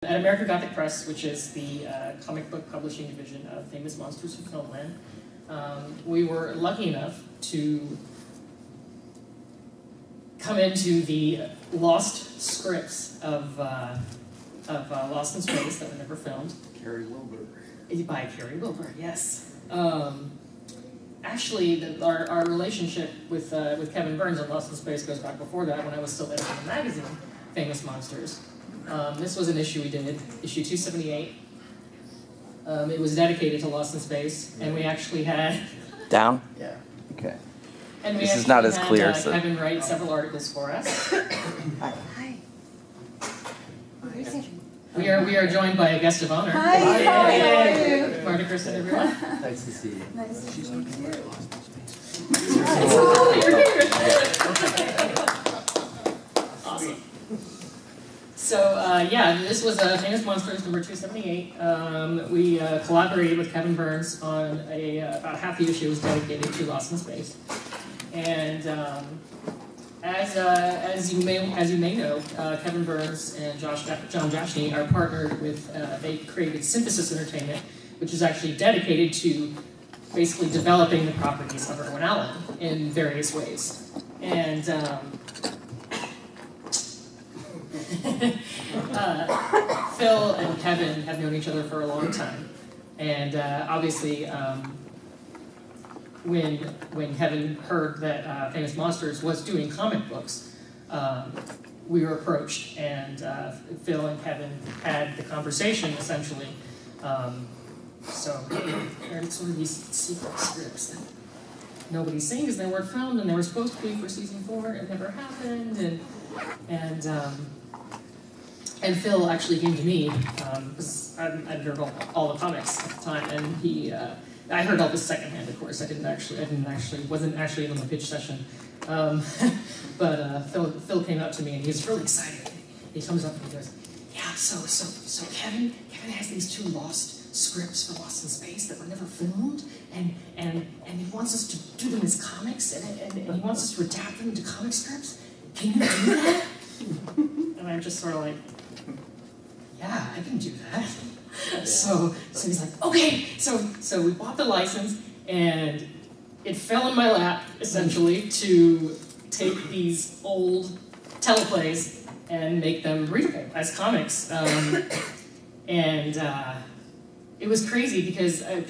At American Gothic Press, which is the comic book publishing division of Famous Monsters from Filmland, we were lucky enough to come into the lost scripts of Lost in Space that were never filmed. Carrie Wilbur. By Carrie Wilbur, yes. Actually, our relationship with Kevin Burns on Lost in Space goes back before that, when I was still editing the magazine, Famous Monsters. This was an issue we did, issue 278. It was dedicated to Lost in Space, and we actually had... Down? Yeah. Okay. And we This is not as had, clear, so... Kevin write several articles for us. Hi. We are joined by a guest of honor. Hi, how are you? Marta Kristen, everyone. Nice to see you. Nice to meet you. Awesome. So, yeah, this was Famous Monsters number 278. We collaborated with Kevin Burns on about half the issue was dedicated to Lost in Space. And as you may know, Kevin Burns and John Jashny are partnered with, they created Synthesis Entertainment, which is actually dedicated to basically developing the properties of Irwin Allen in various ways. And Phil and Kevin have known each other for a long time. And obviously, when Kevin heard that Famous Monsters was doing comic books, we were approached, and Phil and Kevin had the conversation, essentially. So there are sort of these secret scripts that nobody's seen because they weren't filmed, and they were supposed to be for season 4, and it never happened. And Phil actually came to me because I'd heard all the comics at the time, and I heard all this secondhand, of course. Wasn't actually in the pitch session. But Phil came up to me, and he was really excited. He comes up and he goes, "Yeah, so Kevin has these 2 lost scripts for Lost in Space that were never filmed, and he wants us to do them as comics, and he wants us to adapt them into comic strips. Can you do that?" And I'm just sort of like, "Yeah, I can do that." So he's like, "Okay." So we bought the license, and it fell in my lap, essentially, to take these old teleplays and make them readable as comics. It was crazy because I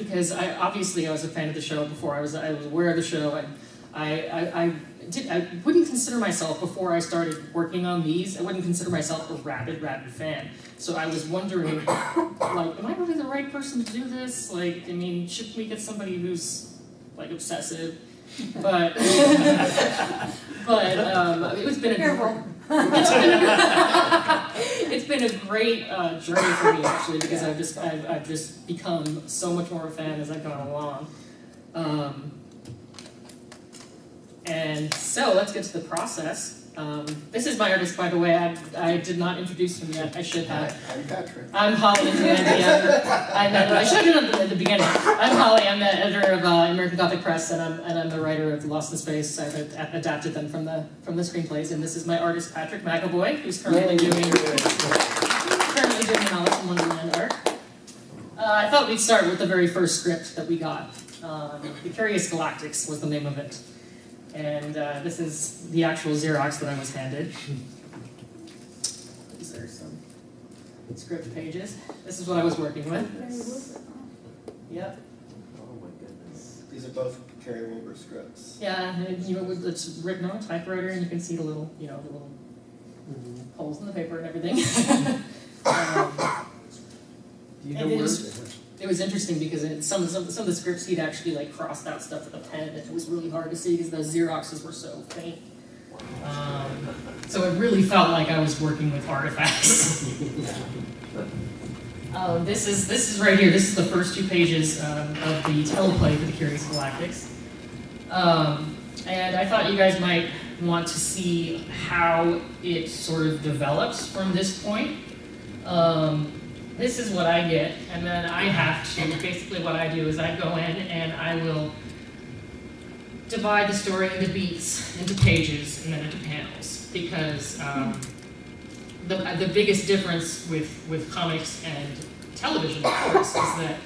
was a fan of the show before. I was aware of the show, and I wouldn't consider myself, before I started working on these, I wouldn't consider myself a rabid fan. So I was wondering, like, am I really the right person to do this? Like, I mean, should we get somebody who's, like, obsessive? But it's been it's been a great journey for me, actually, because I've just become so much more of a fan as I've gone along. And so let's get to the process. This is my artist, by the way. I did not introduce him yet. I should have. I'm Patrick. I'm Holly. I should have done it at the beginning. I'm Holly. I'm the editor of American Gothic Press, and I'm the writer of Lost in Space. I've adapted them from the screenplays. And this is my artist, Patrick McAvoy, who's currently doing Alice in Wonderland art. I thought we'd start with the very first script that we got. The Curious Galactics was the name of it. And this is the actual Xerox that I was handed. These are some script pages. This is what I was working with. Yep. Oh my goodness. These are both Carrie Wilbur scripts. Yeah, and, it's written on a typewriter, and you can see the little, holes in the paper and everything. Do you know where? It was interesting because some of the scripts he'd actually like crossed out stuff with a pen, and it was really hard to see because those Xeroxes were so faint. So it really felt like I was working with artifacts. This is right here. This is the first 2 pages of the teleplay for the Curious Galactics. And I thought you guys might want to see how it sort of develops from this point. This is what I get, and then I have to, basically what I do is I go in and I will divide the story into beats, into pages, and then into panels, because the biggest difference with comics and television, of course, is that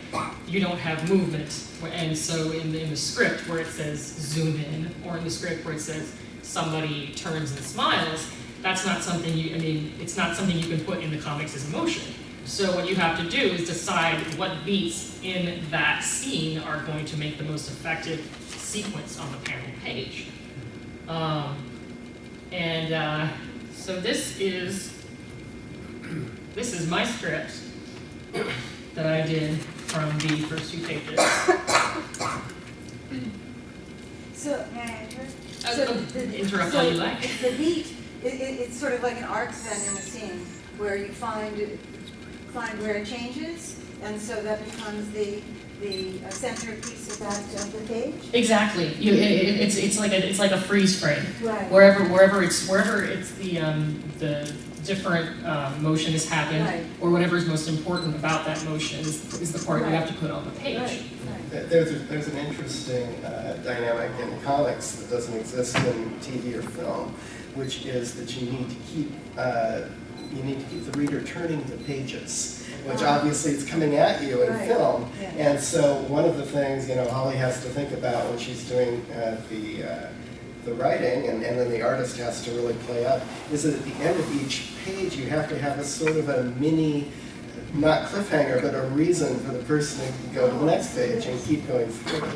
you don't have movement. And so in the script where it says zoom in, or in the script where it says somebody turns and smiles, that's not something it's not something you can put in the comics as emotion. So what you have to do is decide what beats in that scene are going to make the most effective sequence on the panel page. So this is my script that I did from the first 2 pages. So, may I interrupt? Interrupt all you like. The beat, it's sort of like an arc then in a scene where you find where it changes, and so that becomes the centerpiece of the page. Exactly. It's like a freeze frame. Right. Wherever it's the different motion has happened, Right. or whatever is most important about that motion is the part you have to put on the page. Right. There's an interesting dynamic in comics that doesn't exist in TV or film, which is that you need to keep the reader turning the pages, which obviously is coming at you in Right. film. Yeah. And so one of the things Holly has to think about when she's doing the writing, and then the artist has to really play up, is that at the end of each page you have to have a sort of a mini, not cliffhanger, but a reason for the person to go to the next page and keep going through.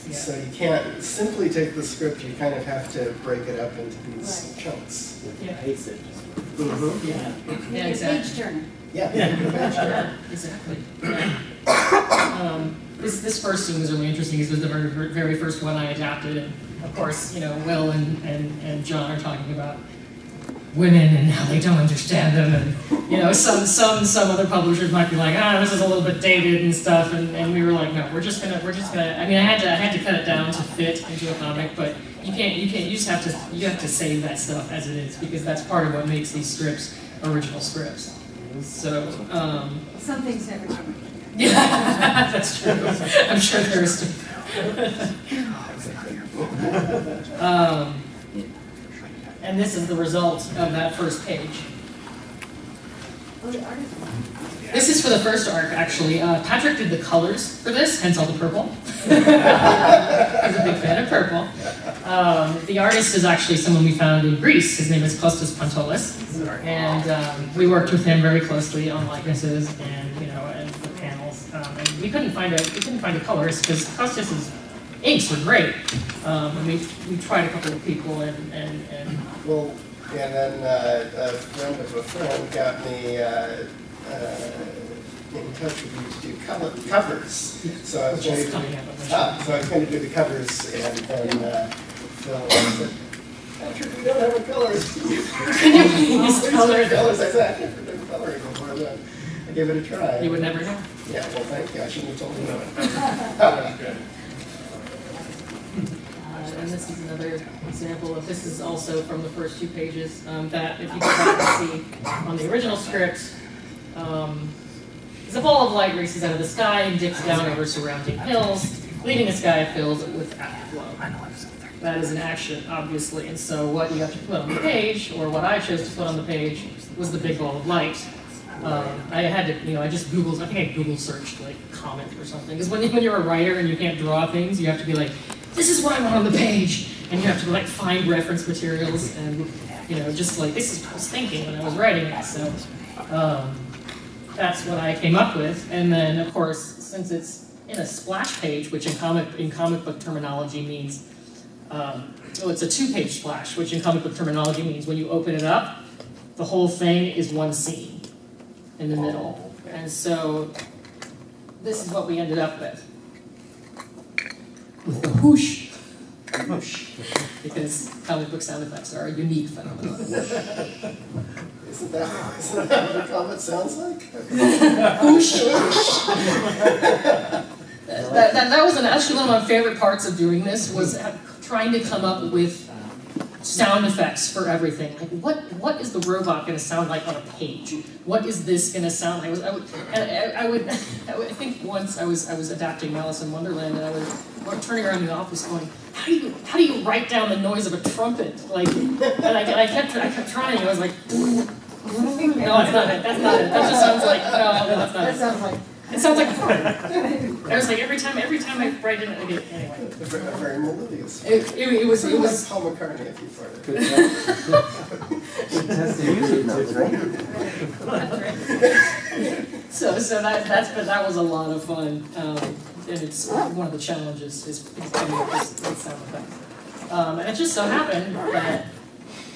Yeah. So you can't simply take the script, you kind of have to break it up into these Right. chunks. Yeah. Pace it. Mm-hmm. Yeah. You Yeah, need a exactly. page turner. Yeah. Exactly. Yeah. This first scene was really interesting because it was the very first one I adapted, and of course, Will and John are talking about women and how they don't understand them, and some other publishers might be like, this is a little bit dated and stuff, and we were like, no, we're just gonna. I mean, I had to cut it down to fit into a comic, but you just have to save that stuff as it is, because that's part of what makes these scripts original scripts. So. Some things never change. Yeah, that's true. I'm sure there's. And this is the result of that first page. Oh, the artist one. This is for the first arc, actually. Patrick did the colors for this, hence all the purple. He's a big fan of purple. The artist is actually someone we found in Greece. His name is Kostas Pantolis, and we worked with him very closely on likenesses and the panels. And we couldn't find a colorist because Kostas's inks were great. And we tried a couple of people and Well, and then a friend of a friend got me in touch with you to do covers. So I was going to do the covers, and then Phil said, Patrick, we don't have a colorist. Can you please color them? colors? I said, I've never done coloring before, then I gave it a try. You would never know. Yeah, well, thank you. I shouldn't have told you that. And this is another example of, this is also from the first 2 pages, that if you go back and see on the original script, a ball of light races out of the sky and dips down over surrounding hills, leaving a sky filled with afterglow. That is an action, obviously, and so what you have to put on the page, or what I chose to put on the page, was the big ball of light. I had to, I just Googled, I think I Google searched like comet or something, because when you're a writer and you can't draw things, you have to be like, this is what I want on the page, and you have to like find reference materials, and just like, this is what I was thinking when I was writing it, so that's what I came up with. And then of course, since it's in a splash page, which in comic book terminology means, it's a 2-page splash, which in comic book terminology means when you open it up, the whole thing is one scene in the middle. And so this is what we ended up with the whoosh. Whoosh. Because comic book sound effects are a unique phenomenon. Isn't that what a comet sounds like? Whoosh. That was actually one of my favorite parts of doing this, was trying to come up with sound effects for everything. Like, what is the robot going to sound like on a page? What is this going to sound like? I think once I was adapting Alice in Wonderland, and I was turning around the office going, how do you write down the noise of a trumpet? Like, and I kept trying. I was like, No, it's not it. That's not it. That just sounds like no, that's not That it. sounds like, It sounds like a fart. I was like every time I write in it anyway. Very melodious. It was Like Paul McCartney if you farted. Good test the music notes, right? So that was a lot of fun, and it's one of the challenges is coming up with sound effects. And it just so happened that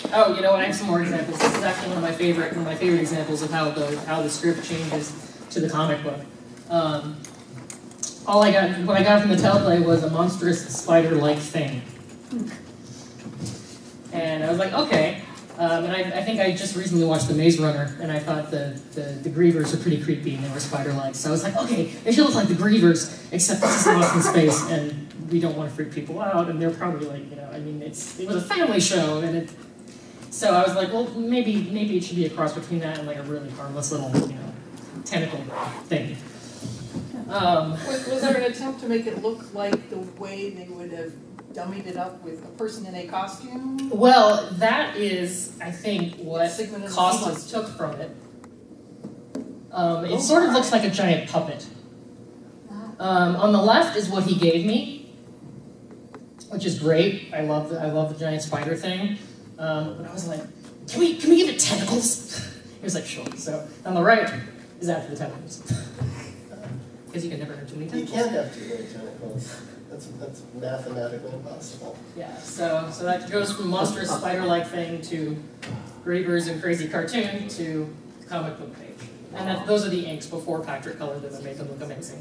and I have some more examples. This is actually one of my favorite examples of how the script changes to the comic book. What I got from the teleplay was a monstrous spider-like thing, and I was like, okay. And I think I just recently watched The Maze Runner, and I thought the Grievers were pretty creepy, and they were spider-like. So I was like, okay, they should look like the Grievers, except this is lost in space, and we don't want to freak people out, and they're probably like, it was a family show, and so I was like, well, maybe it should be a cross between that and like a really harmless little, tentacle thing. Was there an attempt to make it look like the way they would have dummied it up with a person in a costume? Well, that is, I think, what Sigmund and Costas took from it. It sort of looks like a giant puppet. On the left is what he gave me, which is great. I love the giant spider thing. But I was like, can we give it tentacles? He was like, sure. So on the right is after the tentacles. Because you can never have too many You tentacles. can't have too many tentacles. That's mathematically impossible. Yeah, so that goes from monstrous spider-like thing to Grievers and crazy cartoon to comic book page. And those are the inks before Patrick colored them and made them look amazing.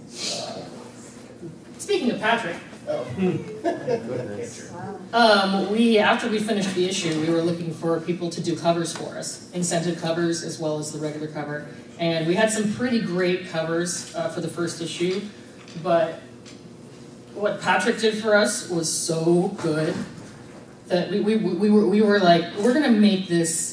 Speaking of Patrick, Oh. Goodness. wow. after we finished the issue, we were looking for people to do covers for us, incented covers as well as the regular cover. And we had some pretty great covers for the first issue, but what Patrick did for us was so good that we were like, we're gonna make this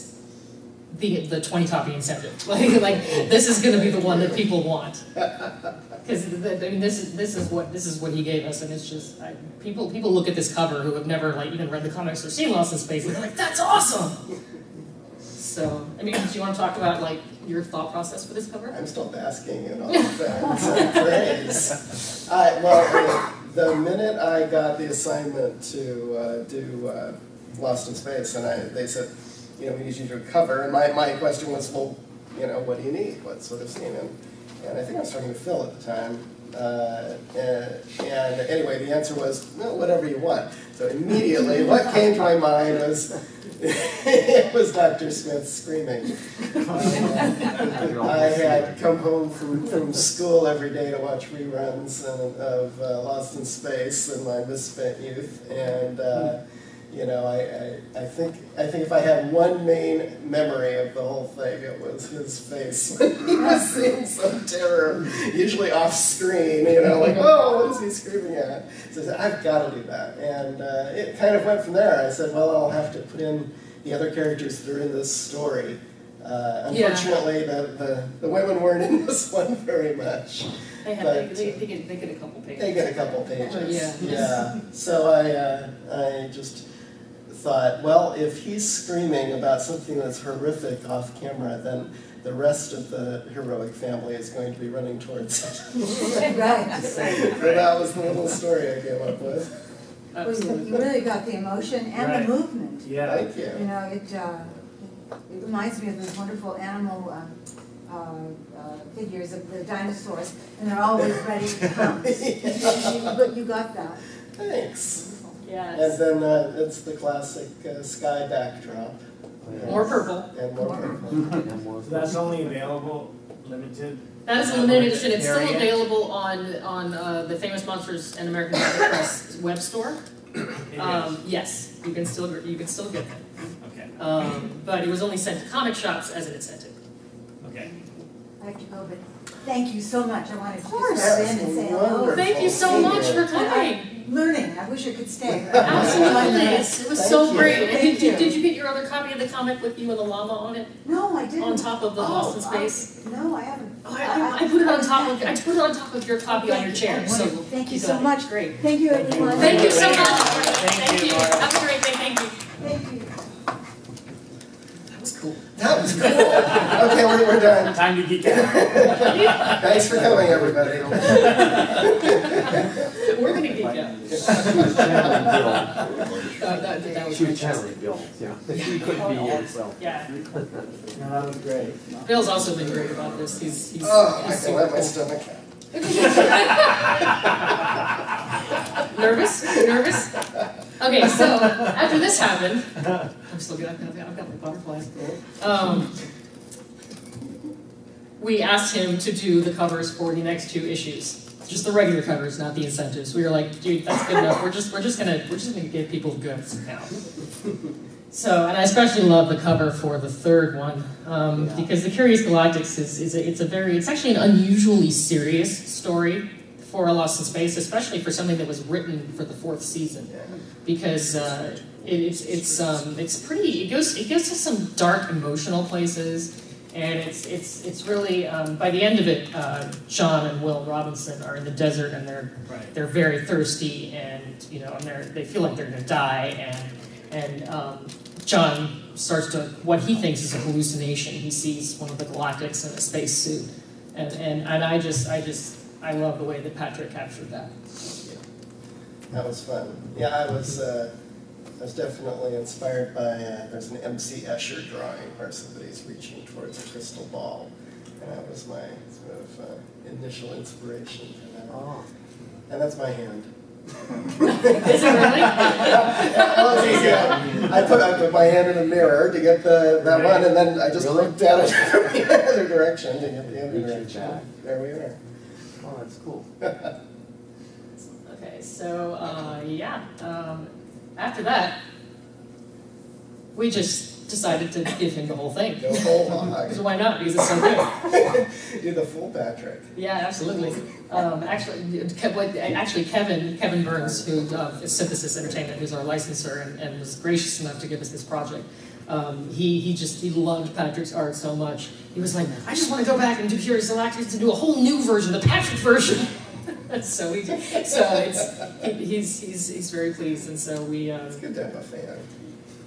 the 20 copy incentive. like this is gonna be the one that people want. Because this is what he gave us, and it's just people look at this cover who have never even read the comics or seen Lost in Space, and they're like, "That's awesome." So, do you want to talk about your thought process for this cover? I'm still basking in all of that praise. Well, the minute I got the assignment to do Lost in Space, and they said, we need you to do a cover, and my question was, well, what do you need? What sort of scene? And I think I was talking to Phil at the time. And anyway, the answer was, no, whatever you want. So immediately, what came to my mind was, it was Dr. Smith screaming. I had come home from school every day to watch reruns of Lost in Space in my misspent youth, and I think if I had one main memory of the whole thing, it was his face when he was seeing some terror, usually off screen, like, oh, what is he screaming at? So I said, I've got to do that. And it kind of went from there. I said, well, I'll have to put in the other characters that are in this story. Unfortunately, the women weren't in this one very much. They get a couple pages. They get a couple pages. Yeah. So I just thought, well, if he's screaming about something that's horrific off camera, then the rest of the heroic family is going to be running towards it. Right. So that was the little story I came up with. Well, you really got the emotion and Right. the movement. Yeah. Thank you. It reminds me of those wonderful animal figures of the dinosaurs, and they're always ready to pounce. But you got that. Thanks. Yes. And then it's the classic sky backdrop. More purple. And more purple. And more So that's only available, limited? That is a limited edition. It's still Area? available on the Famous Monsters and American Comic Press web store. It is. Yes, you can still get them. Okay, But it was only sent to comic shops as an incentive. okay. I have to go, but thank you so much. I wanted to just course. step in and say hello. Wonderful. Thank you so much for coming. I'm learning. I wish I could stay. Absolutely, it was Thank so you. great. And Thank you. did you get your other copy of the comic with you and the llama on it, No, I didn't. on top of the Lost in Space? No, I haven't. Oh, I put it on top of your copy on your chair. So Wonderful. Thank you you so got it. much. Great. Thank you, everyone. Thank you so much. Thank you, Thank you. Laura. Have a great day. Thank you. Thank you. That was cool. That was cool. Okay, we're done. Time to geek out. Thanks for coming, everybody. We're gonna geek out. That was She was fantastic. channeling Bill, yeah. She couldn't be here, so. Yeah. No, that was great. Bill's also been great about this. He's Oh, I he's can super let my cool. stomach out. Nervous? Nervous? Okay, so after this happened, I'm still good. I've got my butterflies. We asked him to do the covers for the next 2 issues, just the regular covers, not the incentives. We were like, dude, that's good enough. We're just gonna give people goods now. So, and I especially love the cover for the 3rd one because the Curious Galactics it's actually an unusually serious story for A Lost in Space, especially for something that was written for the 4th season, because it's pretty. It goes to some dark emotional places, and it's really by the end of it, John and Will Robinson are in the desert and they're very thirsty, and and they feel like they're gonna die, and John starts to what he thinks is a hallucination. He sees one of the Galactics in a space suit, and I love the way that Patrick captured that. That was fun. Yeah, I was definitely inspired by, there's an M.C. Escher drawing where somebody's reaching towards a crystal ball. And that was my sort of initial inspiration for that. Oh. And that's my hand. Is it really? I put my hand in a mirror to get that one, and then I just looked at it from the other direction to get the other Reaching direction. back. There we are. Oh, that's cool. Okay, so after that, we just decided to give him the whole thing. The whole hog. Because why not? Because it's so good. Do the full Patrick. Yeah, absolutely. Actually, Kevin Burns, who is Synthesis Entertainment, who's our licensor and was gracious enough to give us this project. He loved Patrick's art so much. He was like, I just want to go back and do Curious Galactics and do a whole new version, the Patrick version. So he's very pleased, and so we. It's good to have a fan.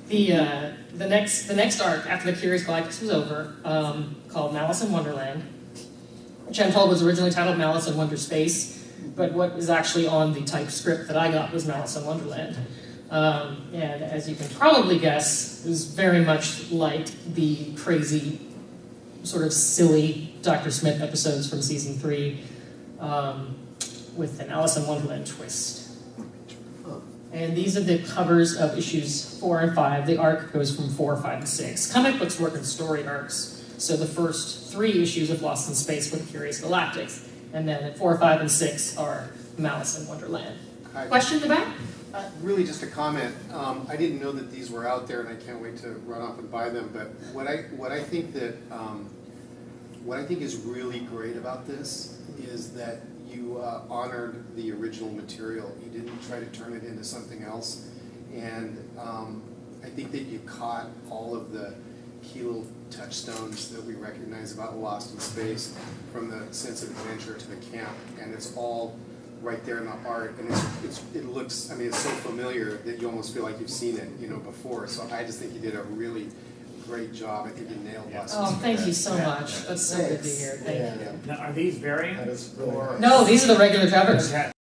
The next arc after the Curious Galactics was over, called Malice in Wonderland, which I'm told was originally titled Malice in Wonder Space, but what was actually on the type script that I got was Malice in Wonderland. And as you can probably guess, it was very much like the crazy, sort of silly Dr. Smith episodes from season 3, with an Alice in Wonderland twist. And these are the covers of issues 4 and 5. The arc goes from 4, 5, and 6. Comic books work in story arcs. So the first 3 issues of Lost in Space were the Curious Galactics. And then 4, 5, and 6 are Malice in Wonderland. Question in the back? Really just a comment. I didn't know that these were out there, and I can't wait to run off and buy them. But what I think is really great about this is that you honored the original material. You didn't try to turn it into something else, and I think that you caught all of the key little touchstones that we recognize about Lost in Space, from the sense of adventure to the camp, and it's all right there in the art, and it looks, I mean, it's so familiar that you almost feel like you've seen it, before. So I just think you did a really great job. I think you nailed Lost in Space. Oh, thank you so much. That's so good to hear. Thank you. Now, are these variants? That is really or? nice. No, these are the regular covers. Okay.